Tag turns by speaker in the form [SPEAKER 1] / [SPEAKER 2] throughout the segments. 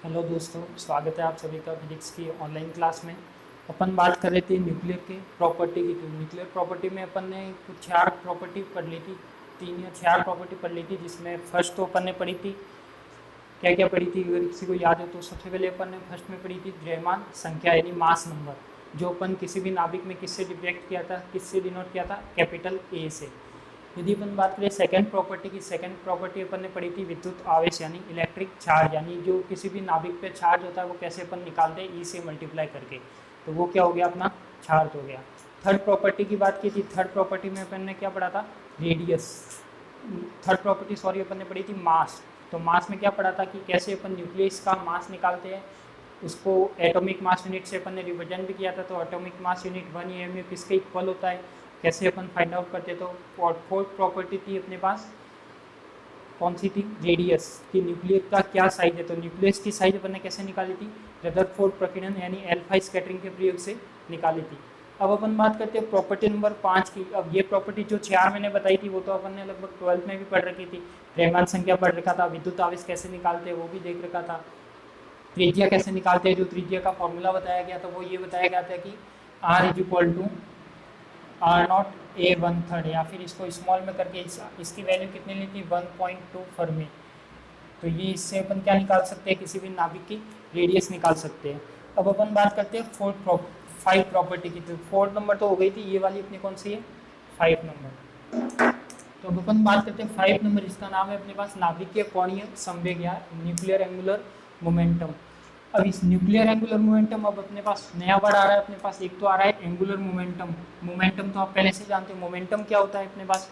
[SPEAKER 1] Hello दोस्तों, स्वागत है आप सभी का फिजिक्स की ऑनलाइन क्लास में। अपन बात कर रहे थे न्यूक्लियर के प्रॉपर्टी की। तो न्यूक्लियर प्रॉपर्टी में अपन ने कुछ चार प्रॉपर्टी पढ़ ली थी, तीन या चार प्रॉपर्टी पढ़ ली थी, जिसमें फर्स्ट तो अपन ने पढ़ी थी, क्या क्या पढ़ी थी अगर किसी को याद है तो। सबसे पहले अपन ने फर्स्ट में पढ़ी थी द्रव्यमान संख्या यानी मास नंबर, जो अपन किसी भी नाभिक में किससे डिफरेक्ट किया था, किससे डिनोट किया था, कैपिटल ए से। यदि अपन बात करें सेकंड प्रॉपर्टी की, सेकंड प्रॉपर्टी अपन ने पढ़ी थी विद्युत आवेश यानी इलेक्ट्रिक चार्ज, यानी जो किसी भी नाभिक पे चार्ज होता है वो कैसे अपन निकालते हैं, ई से मल्टीप्लाई करके। तो वो क्या हो गया, अपना चार्ज हो गया। थर्ड प्रॉपर्टी की बात की थी, थर्ड प्रॉपर्टी में अपन ने क्या पढ़ा था, रेडियस। थर्ड प्रॉपर्टी सॉरी अपन ने पढ़ी थी मास। तो मास में क्या पढ़ा था कि कैसे अपन न्यूक्लियस का मास निकालते हैं, उसको एटॉमिक मास यूनिट से अपन ने रिप्रेजेंट भी किया था। तो एटॉमिक मास यूनिट 1 एम किसके इक्वल होता है, कैसे अपन फाइंड आउट करते। तो फोर्थ प्रॉपर्टी थी अपने पास, कौन सी थी, रेडियस, कि न्यूक्लियस का क्या साइज है। तो न्यूक्लियस की साइज अपन ने कैसे निकाली थी, रदरफोर्ड प्रकीर्णन यानी अल्फा स्कैटरिंग के प्रयोग से निकाली थी। अब अपन बात करते हैं प्रॉपर्टी नंबर 5 की। अब ये प्रॉपर्टी जो चार मैंने बताई थी वो तो अपन ने लगभग 12th में भी पढ़ रखी थी। द्रव्यमान संख्या पढ़ रखा था, विद्युत आवेश कैसे निकालते हैं वो भी देख रखा था, त्रिज्या कैसे निकालते हैं, जो त्रिज्या का फॉर्मूला बताया गया था वो ये बताया गया था कि R is equal to R naught A 1/3, या फिर इसको स्मॉल में करके इसकी वैल्यू कितनी ली थी, 1.2 फर्मी। तो ये इससे अपन क्या निकाल सकते हैं, किसी भी नाभिक की रेडियस निकाल सकते हैं। अब अपन बात करते हैं फाइव प्रॉपर्टी की। तो फोर्थ नंबर तो हो गई थी, ये वाली अपनी कौन सी है, 5 नंबर। तो अब अपन बात करते हैं 5 नंबर, इसका नाम है अपने पास नाभिकीय कोणीय संवेग या न्यूक्लियर एंगुलर मोमेंटम। अब इस न्यूक्लियर एंगुलर मोमेंटम अब अपने पास नया वर्ड आ रहा है अपने पास, एक तो आ रहा है एंगुलर मोमेंटम। मोमेंटम तो आप पहले से जानते हो, मोमेंटम क्या होता है अपने पास।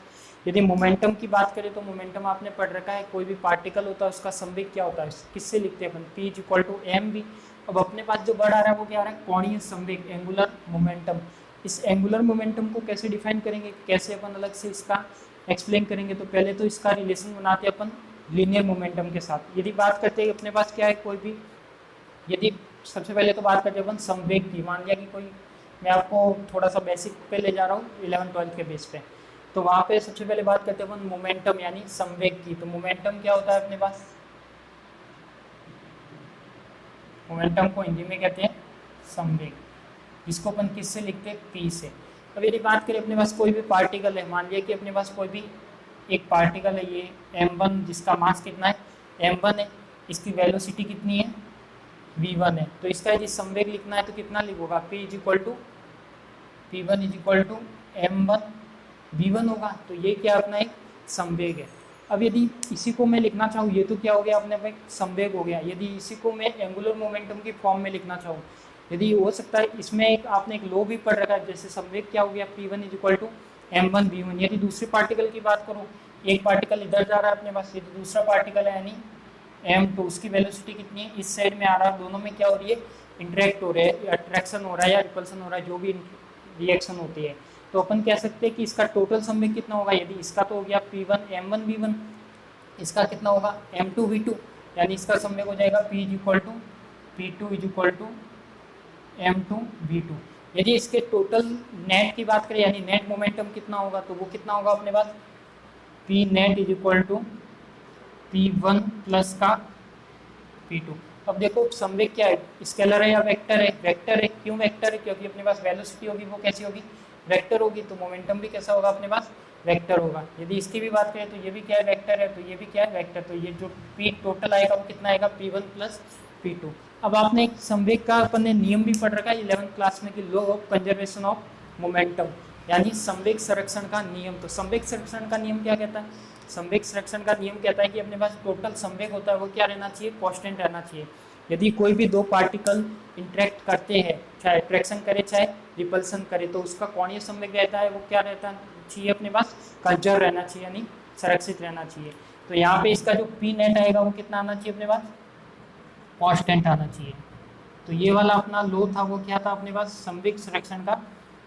[SPEAKER 1] यदि मोमेंटम की बात करें तो मोमेंटम आपने पढ़ रखा है, कोई भी पार्टिकल होता है उसका संवेग क्या होता है, किससे लिखते हैं अपन, P is equal to M V. अब अपने पास जो वर्ड आ रहा है वो क्या आ रहा है, कोणीय संवेग, एंगुलर मोमेंटम। इस एंगुलर मोमेंटम को कैसे डिफाइन करेंगे, कैसे अपन अलग से इसका एक्सप्लेन करेंगे। तो पहले तो इसका रिलेशन बनाते हैं अपन लीनियर मोमेंटम के साथ। यदि बात करते हैं अपने पास क्या है, कोई भी, यदि सबसे पहले तो बात करते हैं अपन संवेग की। मान लिया कि कोई, मैं आपको थोड़ा सा बेसिक पे ले जा रहा हूँ 11th-12th के बेस पे। तो वहाँ पे सबसे पहले बात करते हैं अपन मोमेंटम यानी संवेग की। तो मोमेंटम क्या होता है अपने पास, मोमेंटम को हिंदी में कहते हैं संवेग, जिसको अपन किससे लिखते हैं, पी से। अब यदि बात करें अपने पास कोई भी पार्टिकल है, मान लिया कि अपने पास कोई भी एक पार्टिकल है, ये m1, जिसका मास कितना है, m1 है, इसकी वेलोसिटी कितनी है, v1 है। तो इसका यदि संवेग लिखना है तो कितना लिखोगा, p is equal to p1 is equal to m1 v1 होगा। तो ये क्या अपना एक संवेग है। अब यदि इसी को मैं लिखना चाहूँ, ये तो क्या हो गया अपने एक संवेग हो गया। यदि इसी को मैं एंगुलर मोमेंटम की फॉर्म में लिखना चाहूँ, यदि हो सकता है इसमें एक आपने एक लॉ भी पढ़ रखा है, जैसे संवेग क्या हो गया, p1 is equal to m1 v1। यदि दूसरे पार्टिकल की बात करूँ, एक पार्टिकल इधर जा रहा है अपने पास, यदि दूसरा पार्टिकल है यानी m2, उसकी वेलोसिटी कितनी है, इस साइड में आ रहा है, दोनों में क्या हो रही है, इंटरेक्ट हो रहे हैं, अट्रैक्शन हो रहा है या रिपल्सन हो रहा है, जो भी रिएक्शन होती है। तो अपन कह सकते हैं कि इसका टोटल संवेग कितना होगा। यदि इसका तो हो गया p1 m1 v1, इसका कितना होगा m2 v2, यानी इसका संवेग हो जाएगा p is equal to p2 is equal to m2 v2। यदि इसके टोटल नेट की बात करें यानी नेट मोमेंटम कितना होगा, तो वो कितना होगा अपने पास, p net is equal to p1 plus का p2। अब देखो संवेग क्या है, स्केलर है या वेक्टर है, वेक्टर है। क्यों वेक्टर है, क्योंकि अपने पास वेलोसिटी होगी वो कैसी होगी, वेक्टर होगी। तो मोमेंटम भी कैसा होगा अपने पास, वेक्टर होगा। यदि इसकी भी बात करें तो ये भी क्या है, वेक्टर है, तो ये भी क्या है, वेक्टर। तो ये जो p टोटल आएगा वो कितना आएगा, p1 प्लस p2। अब आपने एक संवेग का अपन ने नियम भी पढ़ रखा है 11th क्लास में कि law of conservation of momentum, यानी संवेग संरक्षण का नियम। तो संवेग संरक्षण का नियम क्या कहता है, संवेग संरक्षण का नियम कहता है कि अपने पास टोटल संवेग होता है वो क्या रहना चाहिए, कांस्टेंट रहना चाहिए। यदि कोई भी दो पार्टिकल इंटरेक्ट करते हैं, चाहे अट्रैक्शन करे चाहे रिपल्सन करे, तो उसका कोणीय संवेग रहता है वो क्या रहता चाहिए अपने पास, कंजर्व रहना चाहिए, यानी संरक्षित रहना चाहिए। तो यहाँ पे इसका जो पी नेट आएगा वो कितना आना चाहिए अपने पास, कांस्टेंट आना चाहिए। तो ये वाला अपना लॉ था वो क्या था अपने पास, संवेग संरक्षण का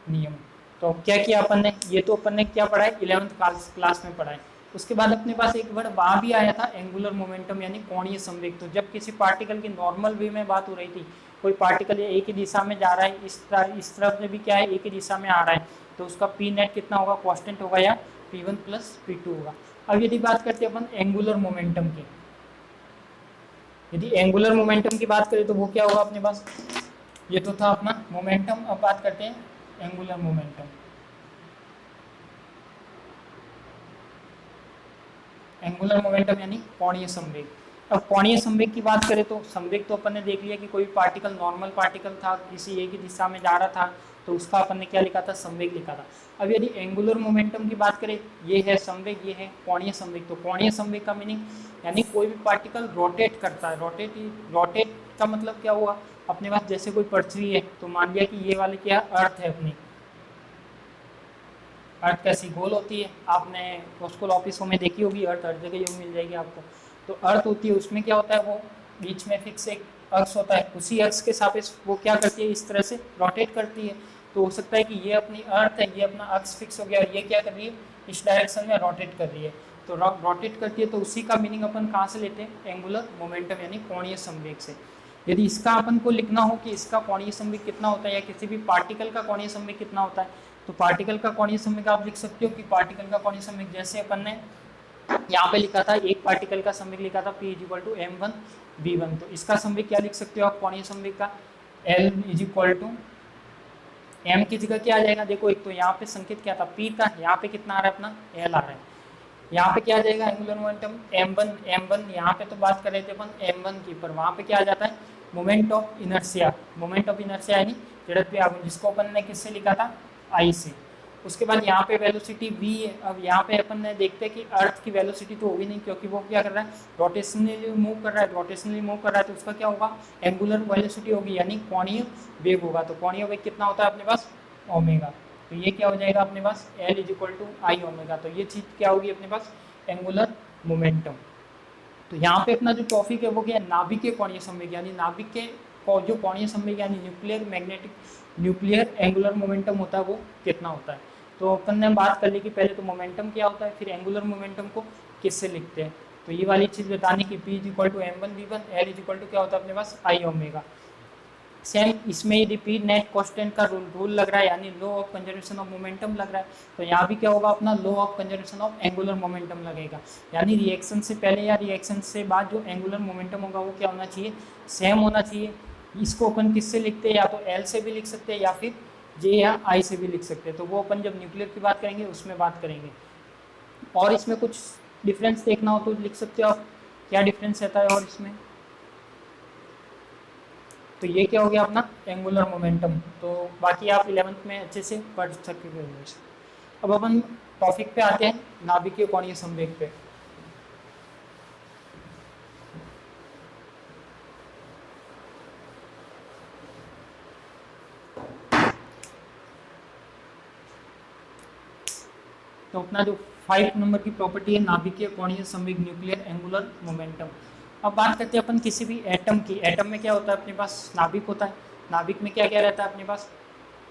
[SPEAKER 1] नियम। तो क्या किया अपन ने, ये तो अपन ने क्या पढ़ा है 11th क्लास में पढ़ा है। उसके बाद अपने पास एक वर्ड वहाँ भी आया था एंगुलर मोमेंटम यानी कोणीय संवेग। तो जब किसी पार्टिकल की नॉर्मल वे में बात हो रही थी, कोई पार्टिकल एक ही दिशा में जा रहा है, इस तरफ से भी क्या है एक ही दिशा में आ रहा है, तो उसका पी नेट कितना होगा, कांस्टेंट होगा या p1 प्लस p2 होगा। अब यदि बात करते हैं अपन एंगुलर मोमेंटम की, यदि एंगुलर मोमेंटम की बात करें तो वो क्या होगा अपने पास, ये तो था अपना मोमेंटम। अब बात करते हैं एंगुलर मोमेंटम। एंगुलर मोमेंटम यानी कोणीय संवेग। अब कोणीय संवेग की बात करें तो संवेग तो अपन ने देख लिया कि कोई पार्टिकल नॉर्मल पार्टिकल था, किसी एक ही दिशा में जा रहा था, तो उसका अपन ने क्या लिखा था, संवेग लिखा था। अब यदि एंगुलर मोमेंटम की बात करें, ये है संवेग, ये है कोणीय संवेग। तो कोणीय संवेग का मीनिंग यानी कोई भी पार्टिकल रोटेट करता है। रोटेट का मतलब क्या हुआ, अपने पास जैसे कोई पृथ्वी है, तो मान लिया कि ये वाली क्या अर्थ है अपनी, अर्थ कैसी गोल होती है, आपने पोस्टल ऑफिसों में देखी होगी, अर्थ हर जगह यूँ मिल जाएगी आपको। तो अर्थ होती है, उसमें क्या होता है, वो बीच में फिक्स एक अक्ष होता है, उसी अक्ष के सापेक्ष वो क्या करती है, इस तरह से रोटेट करती है। तो हो सकता है कि ये अपनी अर्थ है, ये अपना अक्ष फिक्स हो गया और ये क्या कर रही है, इस डायरेक्शन में रोटेट कर रही है। तो रोटेट करती है, तो उसी का मीनिंग अपन कहाँ से लेते हैं, एंगुलर मोमेंटम यानी कोणीय संवेग से। यदि इसका अपन को लिखना हो कि इसका कोणीय संवेग कितना होता है या किसी भी पार्टिकल का कोणीय संवेग कितना होता है, तो पार्टिकल का कोणीय संवेग आप लिख सकते हो कि पार्टिकल का कोणीय संवेग जैसे अपन ने यहाँ पे लिखा था, एक पार्टिकल का संवेग लिखा था P = m1v1। तो इसका संवेग क्या लिख सकते हो आप कोणीय संवेग का, L = m की जगह क्या आ जाएगा, देखो एक तो यहाँ पे संकेत क्या था P का, यहाँ पे कितना आ रहा है अपना L आ रहा है, यहाँ पे क्या आ जाएगा एंगुलर मोमेंटम m1। यहाँ पे तो बात कर रहे थे अपन m1 की, पर वहाँ पे क्या आ जाता है, moment of inertia. Moment of inertia यानी जड़त्व पे आघूर्ण, जिसको अपन ने किससे लिखा था, I से। उसके बाद यहाँ पे वेलोसिटी v है। अब यहाँ पे अपन ने देखते हैं कि अर्थ की वेलोसिटी तो होगी नहीं, क्योंकि वो क्या कर रहा है, रोटेशनली मूव कर रहा है। रोटेशनली मूव कर रहा है तो उसका क्या होगा, एंगुलर वेलोसिटी होगी, यानी कोणीय वेग होगा। तो कोणीय वेग कितना होता है अपने पास, ओमेगा। तो ये क्या हो जाएगा अपने पास, L = I ओमेगा। तो ये चीज़ क्या होगी अपने पास, एंगुलर मोमेंटम। तो यहाँ पे अपना जो टॉपिक है वो क्या है, नाभिकीय कोणीय संवेग, यानी नाभिक के जो कोणीय संवेग यानी न्यूक्लियर एंगुलर मोमेंटम होता है वो कितना होता है। तो अपन ने बात कर ली कि पहले तो मोमेंटम क्या होता है, फिर एंगुलर मोमेंटम को किससे लिखते हैं। तो ये वाली चीज़ बताने की P = m1v1, L = क्या होता है अपने पास, I ओमेगा। सेम इसमें यदि पी नेट कांस्टेंट का रूल लग रहा है, यानी law of conservation of momentum लग रहा है, तो यहाँ भी क्या होगा अपना law of conservation of angular momentum लगेगा। यानी रिएक्शन से पहले या रिएक्शन से बाद जो एंगुलर मोमेंटम होगा वो क्या होना चाहिए, सेम होना चाहिए। इसको अपन किससे लिखते हैं, या तो एल से भी लिख सकते हैं या फिर जे या आई से भी लिख सकते हैं। तो वो अपन जब न्यूक्लियर की बात करेंगे उसमें बात करेंगे। और इसमें कुछ डिफरेंस देखना हो तो लिख सकते हो आप, क्या डिफरेंस रहता है और इसमें। तो ये क्या हो गया अपना एंगुलर मोमेंटम। तो बाकी आप 11th में अच्छे से पढ़ सकते हो। अब अपन टॉपिक पे आते हैं, नाभिकीय कोणीय संवेग पे। तो अपना जो 5 नंबर की प्रॉपर्टी है नाभिकीय कोणीय संवेग, न्यूक्लियर एंगुलर मोमेंटम। अब बात करते हैं अपन किसी भी एटम की। एटम में क्या होता है अपने पास, नाभिक होता है। नाभिक में क्या क्या रहता है अपने पास,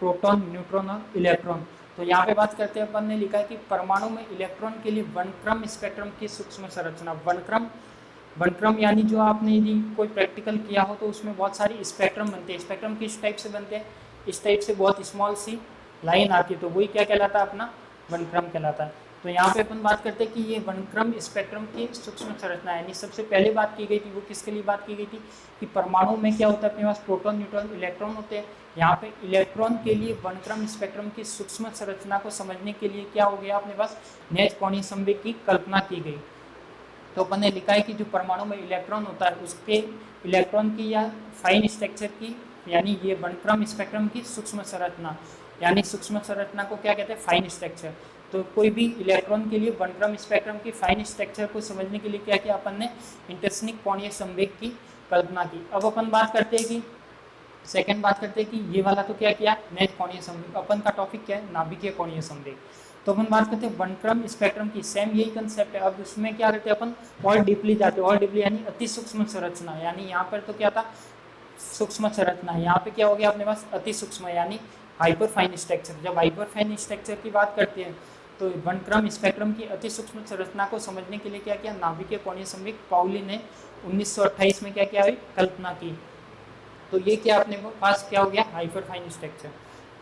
[SPEAKER 1] प्रोटॉन, न्यूट्रॉन और इलेक्ट्रॉन। तो यहाँ पे बात करते हैं, अपन ने लिखा है कि परमाणु में इलेक्ट्रॉन के लिए वनक्रम स्पेक्ट्रम की सूक्ष्म संरचना। वनक्रम यानी जो आपने यदि कोई प्रैक्टिकल किया हो तो उसमें बहुत सारी स्पेक्ट्रम बनते हैं। स्पेक्ट्रम किस टाइप से बनते हैं, इस टाइप से बहुत स्मॉल सी लाइन आती है, तो वही क्या कहलाता है अपना वनक्रम कहलाता है। तो यहाँ पे अपन बात करते हैं कि ये वनक्रम स्पेक्ट्रम की सूक्ष्म संरचना है। यानी सबसे पहले बात की गई थी वो किसके लिए बात की गई थी कि परमाणु में क्या होता है अपने पास, प्रोटॉन, न्यूट्रॉन, इलेक्ट्रॉन होते हैं। यहाँ पे इलेक्ट्रॉन के लिए वनक्रम स्पेक्ट्रम की सूक्ष्म संरचना को समझने के लिए क्या हो गया अपने पास, नेज कोणीय संवेग की कल्पना की गई। तो अपन ने लिखा है कि जो परमाणु में इलेक्ट्रॉन होता है उसके इलेक्ट्रॉन की या फाइन स्ट्रक्चर की, यानी ये वनक्रम स्पेक्ट्रम की सूक्ष्म संरचना, यानी सूक्ष्म संरचना को क्या कहते हैं, फाइन स्ट्रक्चर। तो कोई भी इलेक्ट्रॉन के लिए वनक्रम स्पेक्ट्रम की फाइन स्ट्रक्चर को समझने के लिए क्या किया अपन ने, इंटरसनिक कोणीय संवेग की कल्पना की। अब अपन बात करते हैं कि सेकंड बात करते हैं कि ये वाला तो क्या किया, नेज कोणीय संवेग। अपन का टॉपिक क्या है, नाभिकीय कोणीय संवेग। तो अपन बात करते हैं वनक्रम स्पेक्ट्रम की, सेम यही कंसेप्ट है। अब उसमें क्या करते हैं अपन, और डीपली जाते हैं। और डीपली यानी अति सूक्ष्म संरचना, यानी यहाँ पर तो क्या था सूक्ष्म संरचना, यहाँ पे क्या हो गया अपने पास अति सूक्ष्म यानी हाइपर फाइन स्ट्रक्चर। जब हाइपर फाइन स्ट्रक्चर की बात करते हैं तो वनक्रम स्पेक्ट्रम की अति सूक्ष्म संरचना को समझने के लिए क्या किया, नाभिकीय कोणीय संवेग पाउली ने 1928 में क्या किया, कल्पना की। तो ये क्या अपने पास क्या हो गया, हाइपर फाइन स्ट्रक्चर।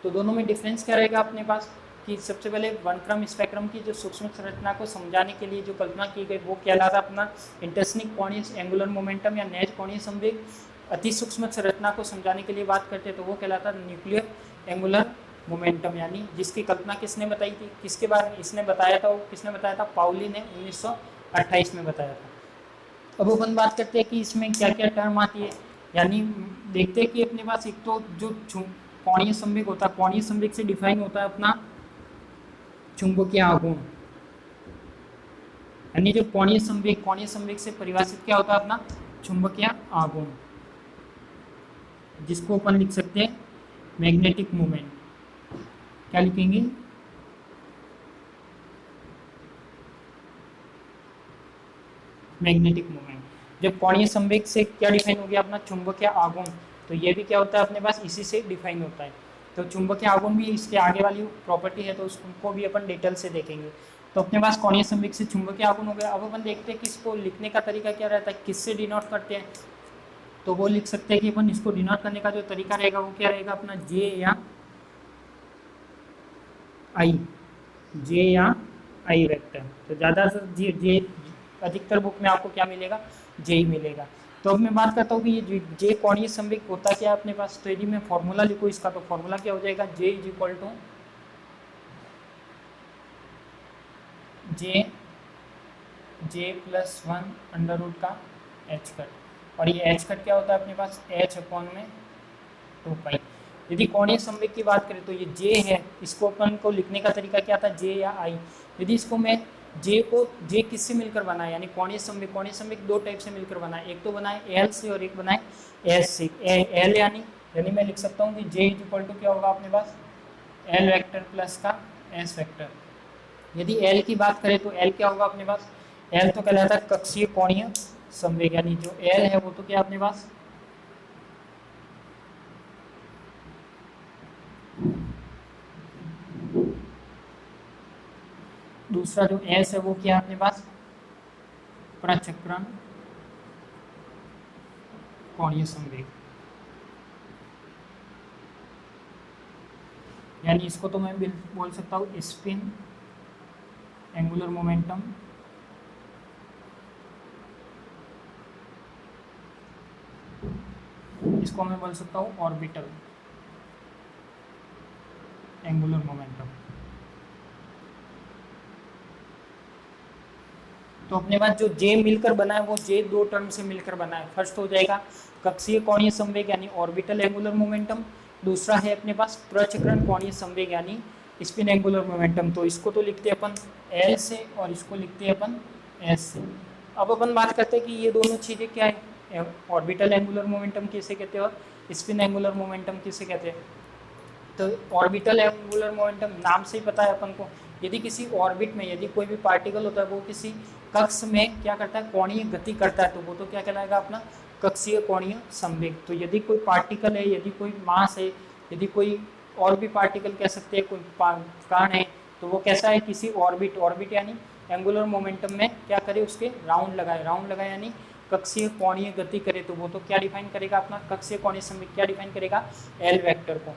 [SPEAKER 1] तो दोनों में डिफरेंस क्या रहेगा अपने पास, कि सबसे पहले वर्णक्रम स्पेक्ट्रम की जो सूक्ष्म संरचना को समझाने के लिए जो कल्पना की गई वो कहलाता अपना इंटरसनिक कोणीय एंगुलर मोमेंटम या नेज कोणीय संवेग। अति सूक्ष्म संरचना को समझाने के लिए बात करते हैं तो वो कहलाता न्यूक्लियर एंगुलर मोमेंटम, यानी जिसकी कल्पना किसने बताई थी, किसके बारे में इसने बताया था, वो किसने बताया था, पाउली ने 1928 में बताया था। अब अपन बात करते हैं कि इसमें क्या क्या टर्म आती है, यानी देखते हैं कि अपने पास एक तो जो कोणीय संवेग होता है, कोणीय संवेग से डिफाइन होता है अपना चुंबकीय आघूर्ण, यानी जो कोणीय संवेग से परिभाषित क्या होता है अपना चुंबकीय आघूर्ण, जिसको अपन लिख सकते हैं मैग्नेटिक मोमेंट। क्या लिखेंगे, मैग्नेटिक मोमेंट। जब कोणीय संवेग से क्या डिफाइन हो गया अपना चुंबकीय आघूर्ण, तो ये भी क्या होता है अपने पास इसी से डिफाइन होता है। तो चुंबकीय आघूर्ण भी इसके आगे वाली प्रॉपर्टी है, तो उसको भी अपन डिटेल से देखेंगे। तो अपने पास कोणीय संवेग से चुंबकीय आघूर्ण हो गया। अब अपन देखते हैं कि इसको लिखने का तरीका क्या रहता है, किससे डिनोट करते हैं। तो वो लिख सकते हैं कि अपन इसको डिनोट करने का जो तरीका रहेगा वो क्या रहेगा अपना जे या आई, जे या आई वेक्टर। तो ज़्यादातर जे अधिकतर बुक में आपको क्या मिलेगा, जे ही मिलेगा। तो अब मैं बात करता हूँ कि ये जे कोणीय संवेग होता क्या है अपने पास। तो यदि मैं फॉर्मूला लिखूँ इसका, तो फॉर्मूला क्या हो जाएगा, J is equal to J plus 1 under root का एच कट। और ये एच कट क्या होता है अपने पास, एच अपॉन में 2 पाई। यदि कोणीय संवेग की बात करें तो ये जे है, इसको अपन को लिखने का तरीका क्या था, जे या आई। यदि इसको मैं जे किससे मिलकर बना है, यानी कोणीय संवेग दो टाइप से मिलकर बना है। एक तो बना है एल से और एक बना है एस से। एल यानी मैं लिख सकता हूँ कि जे इज इक्वल टू क्या होगा अपने पास, एल वेक्टर प्लस का एस वेक्टर। यदि एल की बात करें तो एल क्या होगा अपने पास, एल तो कहलाता है कक्षीय कोणीय संवेग, यानी जो एल है वो तो क्या अपने पास दूसरा जो एस है वो क्या है अपने पास प्रचक्रण कोणीय संवेग। यानी इसको तो मैं बोल सकता हूँ स्पिन एंगुलर मोमेंटम इसको मैं बोल सकता हूँ ऑर्बिटल एंगुलर मोमेंटम। तो अपने पास जो जे मिलकर बना है वो जे दो टर्म से मिलकर बना है। फर्स्ट हो जाएगा कक्षीय कोणीय संवेग यानी ऑर्बिटल एंगुलर मोमेंटम, दूसरा है अपने पास प्रचक्रण कोणीय संवेग यानी स्पिन एंगुलर मोमेंटम। तो इसको तो लिखते हैं अपन एल से और इसको लिखते हैं अपन एस से। अब अपन बात करते हैं कि ये दोनों चीज़ें क्या है, ऑर्बिटल एंगुलर मोमेंटम किसे कहते हैं और स्पिन एंगुलर मोमेंटम किसे कहते हैं। तो ऑर्बिटल एंगुलर मोमेंटम नाम से ही पता है अपन को, यदि किसी ऑर्बिट में यदि कोई भी पार्टिकल होता है वो किसी कक्ष में क्या करता है, कोणीय गति करता है, तो वो तो क्या कहलाएगा अपना कक्षीय कोणीय संवेग। तो यदि कोई पार्टिकल है, यदि कोई मास है, यदि कोई और भी पार्टिकल कह सकते हैं, कोई कण है, तो वो कैसा है किसी ऑर्बिट यानी एंगुलर मोमेंटम में क्या करे, उसके राउंड लगाए यानी कक्षीय कोणीय गति करे, तो वो तो क्या डिफाइन करेगा अपना कक्षीय कोणीय संवेग क्या डिफाइन करेगा, एल वेक्टर को।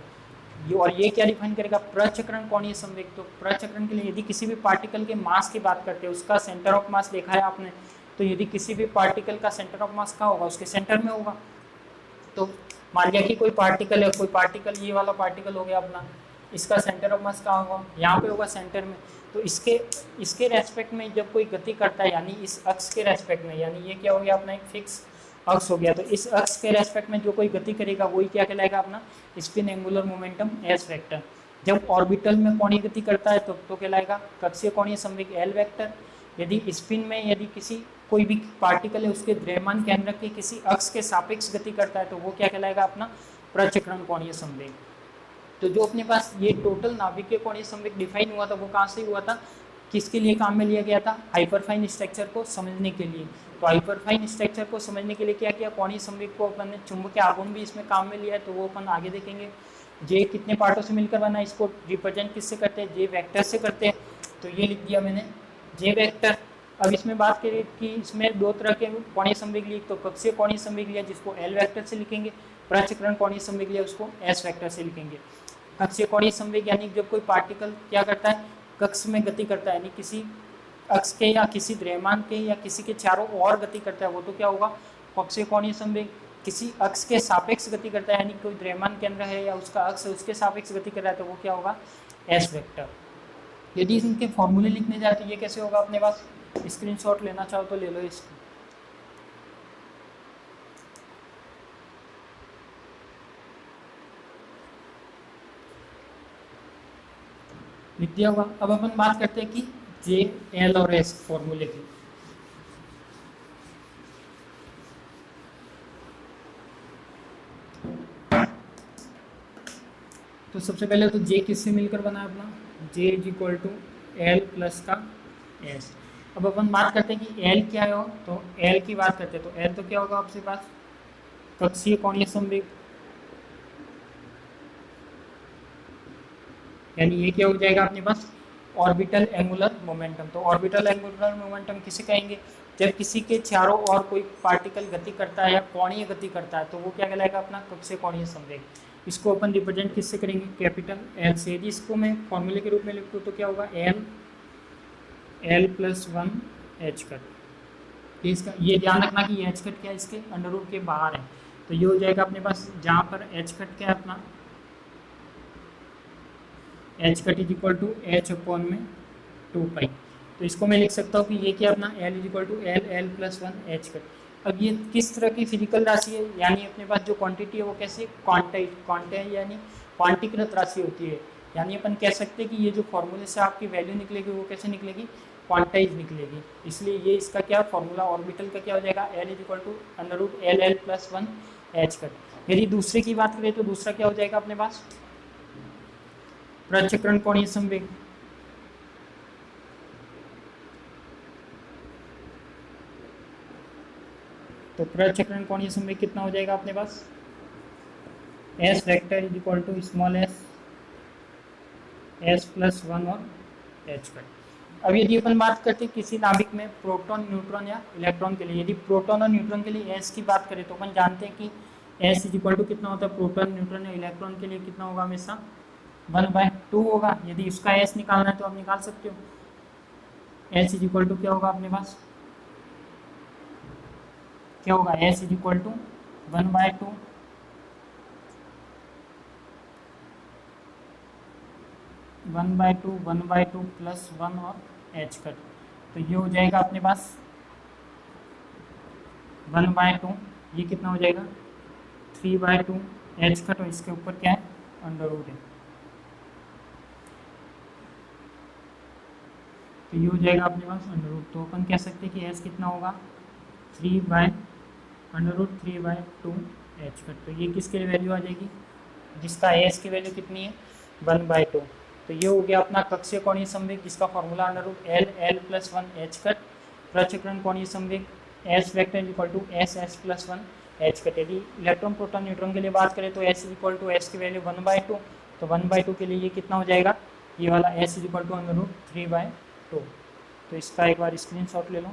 [SPEAKER 1] और ये क्या डिफाइन करेगा, प्रचक्रण कोणीय संवेग। तो प्रचक्रण के लिए यदि किसी भी पार्टिकल के मास की बात करते हैं, उसका सेंटर ऑफ मास देखा है आपने, तो यदि किसी भी पार्टिकल का सेंटर ऑफ मास कहाँ होगा, उसके सेंटर में होगा। तो मान लिया कि कोई पार्टिकल है, कोई पार्टिकल ये वाला पार्टिकल हो गया अपना, इसका सेंटर ऑफ मास कहाँ होगा, यहाँ पे होगा सेंटर में। तो इसके रेस्पेक्ट में जब कोई गति करता है, यानी इस अक्ष के रेस्पेक्ट में, यानी ये क्या हो गया अपना एक फिक्स अक्ष हो गया, तो इस अक्ष के रेस्पेक्ट में जो कोई गति करेगा वही क्या कहलाएगा अपना spin angular momentum S vector. जब ऑर्बिटल में कोणीय गति करता है तो कहलाएगा कक्षीय कोणीय संवेग एल वेक्टर। यदि स्पिन में यदि किसी कोई भी पार्टिकल है उसके द्रव्यमान केंद्र के किसी अक्ष के सापेक्ष गति करता है तो वो क्या कहलाएगा अपना प्रचक्रण कोणीय संवेग। तो जो अपने पास ये टोटल नाभिकीय कोणीय संवेग डिफाइन हुआ था वो कहाँ से हुआ था, किसके लिए काम में लिया गया था, हाइपरफाइन स्ट्रक्चर को समझने के लिए। तो हाइपरफाइन स्ट्रक्चर को समझने के लिए क्या किया, कोणीय संवेग को अपन ने चुंबकीय आघूर्ण भी इसमें काम में लिया है, तो वो अपन आगे देखेंगे। जे कितने पार्टों से मिलकर बना है, इसको रिप्रेजेंट किससे करते हैं, जे वेक्टर से करते हैं। तो ये लिख दिया मैंने जे वेक्टर। अब इसमें बात करें कि इसमें दो तरह के कोणीय संवेग लिए, तो कक्षीय कोणीय संवेग लिया जिसको एल वेक्टर से लिखेंगे, प्रचक्रण कोणीय संवेग लिया उसको एस वेक्टर से लिखेंगे। अक्षीय कोणीय संवेग यानी जब कोई पार्टिकल क्या करता है, कक्ष में गति करता है, यानी किसी अक्ष के या किसी द्रव्यमान के या किसी के चारों ओर गति करता है, वो तो क्या होगा, अक्षीय कोणीय संवेग। किसी अक्ष के सापेक्ष गति करता है, यानी कोई द्रव्यमान केंद्र है या उसका अक्ष उसके सापेक्ष गति कर रहा है, तो वो क्या होगा, एस वेक्टर। यदि इनके फॉर्मूले लिखने जाए तो ये कैसे होगा, अपने पास स्क्रीनशॉट लेना चाहो तो ले लो इसको, लिख दिया होगा। अब अपन बात करते हैं कि जे, एल और एस फॉर्मूले की। तो सबसे पहले तो जे किससे मिलकर बना है अपना, J is equal to L plus का एस। अब अपन बात करते हैं कि एल क्या है, तो एल की बात करते हैं तो एल तो क्या होगा आपके पास, कक्षीय कोणीय संवेग, यानी ये क्या हो जाएगा अपने पास, ऑर्बिटल एंगुलर मोमेंटम। तो ऑर्बिटल एंगुलर मोमेंटम किसे कहेंगे, जब किसी के चारों ओर कोई पार्टिकल गति करता है या कोणीय गति करता है तो वो क्या कहलाएगा, अपना कक्षीय कोणीय संवेग। इसको अपन रिप्रेजेंट किससे करेंगे, कैपिटल एल से। यदि इसको मैं फॉर्मूले के रूप में लिखूँ तो क्या होगा, L plus one H cut. इसका ये ध्यान रखना कि एच कट क्या है, इसके अंडर रूट के बाहर है, तो ये हो जाएगा अपने पास, जहाँ पर एच कट क्या है अपना, H cut is equal to H upon में 2 पाई। तो इसको मैं लिख सकता हूँ कि ये क्या अपना L is equal to L plus one H cut. अब ये किस तरह की फिजिकल राशि है, यानी अपने पास जो क्वांटिटी है वो कैसे क्वांटाइज यानी क्वांटीकृत राशि होती है। यानी अपन कह सकते हैं कि ये जो फॉर्मूले से आपकी वैल्यू निकलेगी वो कैसे निकलेगी, क्वांटाइज निकलेगी। इसलिए ये इसका क्या फॉर्मूला ऑर्बिटल का क्या हो जाएगा, L is equal to under root L plus one H cut. यदि दूसरे की बात करें तो दूसरा क्या हो जाएगा अपने पास, प्रचक्रण कोणीय संवेग। तो प्रचक्रण कोणीय संवेग कितना हो जाएगा अपने पास, S vector is equal to small S plus one और एच कट। अब यदि अपन बात करते हैं किसी नाभिक में प्रोटॉन, न्यूट्रॉन या इलेक्ट्रॉन के लिए, यदि प्रोटॉन और न्यूट्रॉन के लिए एस की बात करें तो अपन जानते हैं कि एस इज इक्वल टू कितना होता है, प्रोटॉन, न्यूट्रॉन या इलेक्ट्रॉन के लिए कितना होगा, हमेशा 1/2 होगा। यदि इसका एस निकालना है तो आप निकाल सकते हो, एस इज इक्वल टू क्या होगा अपने पास, क्या होगा, S is equal to 1/2 1/2 plus 1 और एच कट। तो ये हो जाएगा अपने पास 1/2, ये कितना हो जाएगा 3/2 एच कट, और इसके ऊपर क्या है, अंडर रूट है। तो ये हो जाएगा अपने पास अंडर रूट। तो अपन कह सकते हैं कि एस कितना होगा, 3/√3/2 एच कट। तो ये किसके लिए वैल्यू आ जाएगी, जिसका एस की वैल्यू कितनी है, 1/2। तो ये हो गया अपना कक्षीय कोणीय संवेग, जिसका formula under root L plus one H cut. प्रचक्रण कोणीय संवेग S vector equal to S plus one H cut. यदि इलेक्ट्रॉन, प्रोटॉन, न्यूट्रॉन के लिए बात करें तो एस इक्वल टू एस की वैल्यू 1/2, तो 1/2 के लिए ये कितना हो जाएगा, ये वाला S equal to under root 3/2। तो इसका एक बार स्क्रीनशॉट ले लो।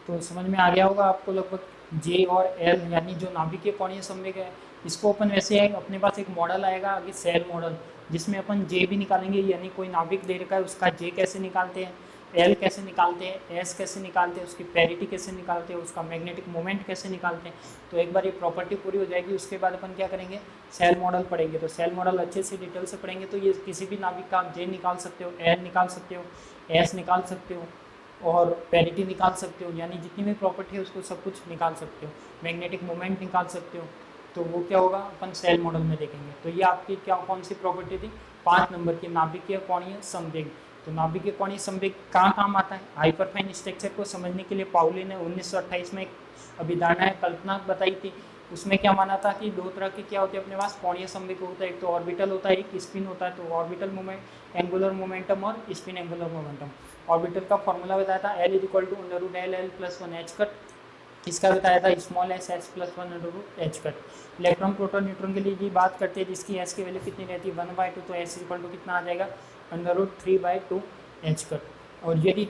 [SPEAKER 1] तो समझ में आ गया होगा आपको लगभग, जे और एल यानी जो नाभिकीय कोणीय संवेग है, इसको अपन वैसे है अपने पास एक मॉडल आएगा आगे, सेल मॉडल, जिसमें अपन जे भी निकालेंगे, यानी कोई नाभिक दे रखा है उसका जे कैसे निकालते हैं, एल कैसे निकालते हैं, एस कैसे निकालते हैं, उसकी पेरिटी कैसे निकालते हैं, उसका मैग्नेटिक मोमेंट कैसे निकालते हैं। तो एक बार ये प्रॉपर्टी पूरी हो जाएगी, उसके बाद अपन क्या करेंगे, सेल मॉडल पढ़ेंगे। तो सेल मॉडल अच्छे से डिटेल से पढ़ेंगे तो ये किसी भी नाभिक का जे निकाल सकते हो, एल निकाल सकते हो, एस निकाल सकते हो और पेरिटी निकाल सकते हो, यानी जितनी भी प्रॉपर्टी है उसको सब कुछ निकाल सकते हो, मैग्नेटिक मोमेंट निकाल सकते हो। तो वो क्या होगा अपन सेल मॉडल में देखेंगे। तो ये आपकी क्या कौन सी प्रॉपर्टी थी, 5 नंबर की, नाभिकीय कोणीय संवेग। तो नाभिकीय कोणीय संवेग कहाँ काम आता है, हाइपरफाइन स्ट्रक्चर को समझने के लिए पाउली ने 1928 में एक अभिधारणा कल्पना बताई थी उसमें क्या माना था कि दो तरह के क्या होते हैं अपने पास कोणीय संवेग होता है, एक तो ऑर्बिटल होता है, एक स्पिन होता है। तो ऑर्बिटल मोमेंट एंगुलर मोमेंटम और स्पिन एंगुलर मोमेंटम। ऑर्बिटल का फॉर्मूला बताया था L equal to under root L L plus one H cut, इसका बताया था small S H plus one under root H cut. Electron proton neutron के लिए ये बात करते हैं जिसकी एस की वैल्यू कितनी रहती है 1/2, तो एस इक्वल टू कितना आ जाएगा अंडर रूट 3/2 एच कट। और यदि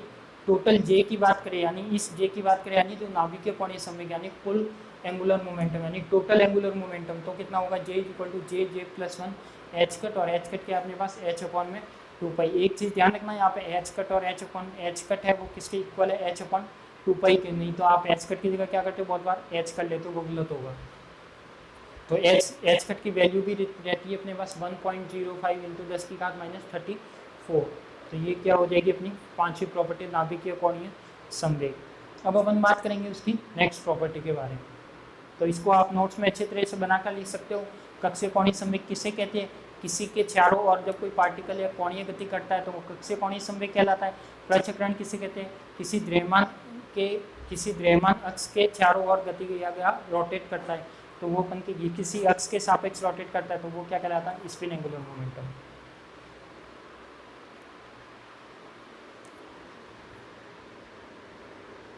[SPEAKER 1] टोटल जे की बात करें, यानी इस जे की बात करें, यानी जो नाभिकीय कोणीय संवेग यानी कुल एंगुलर मोमेंटम यानी टोटल एंगुलर मोमेंटम, तो कितना होगा J equal to J J plus one H cut. और एच कट के अपने पास एच अपॉन में 2 पाई। एक चीज़ ध्यान रखना, यहाँ पे एच कट और एच अपॉन एच कट है वो किसके इक्वल है, एच अपॉन 2 पाई के। नहीं तो आप एच कट की जगह क्या करते हो, बहुत बार एच कर लेते हो, वो गलत होगा। तो एच कट की वैल्यू भी रहती है अपने पास 1.05 इंटू 10 की घात -34। तो ये क्या हो जाएगी अपनी पांचवी प्रॉपर्टी नाभिकीय कोणीय संवेग। अब अपन बात करेंगे उसकी नेक्स्ट प्रॉपर्टी के बारे में। तो इसको आप नोट्स में अच्छे तरह से बनाकर लिख सकते हो। कक्षीय कोणीय संवेग किसे कहते हैं, किसी के चारों ओर जब कोई पार्टिकल या कोणीय गति करता है तो वो कक्षीय कोणीय संवेग कहलाता है। प्रचक्रण किसे कहते हैं, किसी द्रव्यमान अक्ष के चारों ओर गति किया गया रोटेट करता है, तो वो अपन के किसी अक्ष के सापेक्ष रोटेट करता है तो वो क्या कहलाता है, स्पिन एंगुलर मोमेंटम।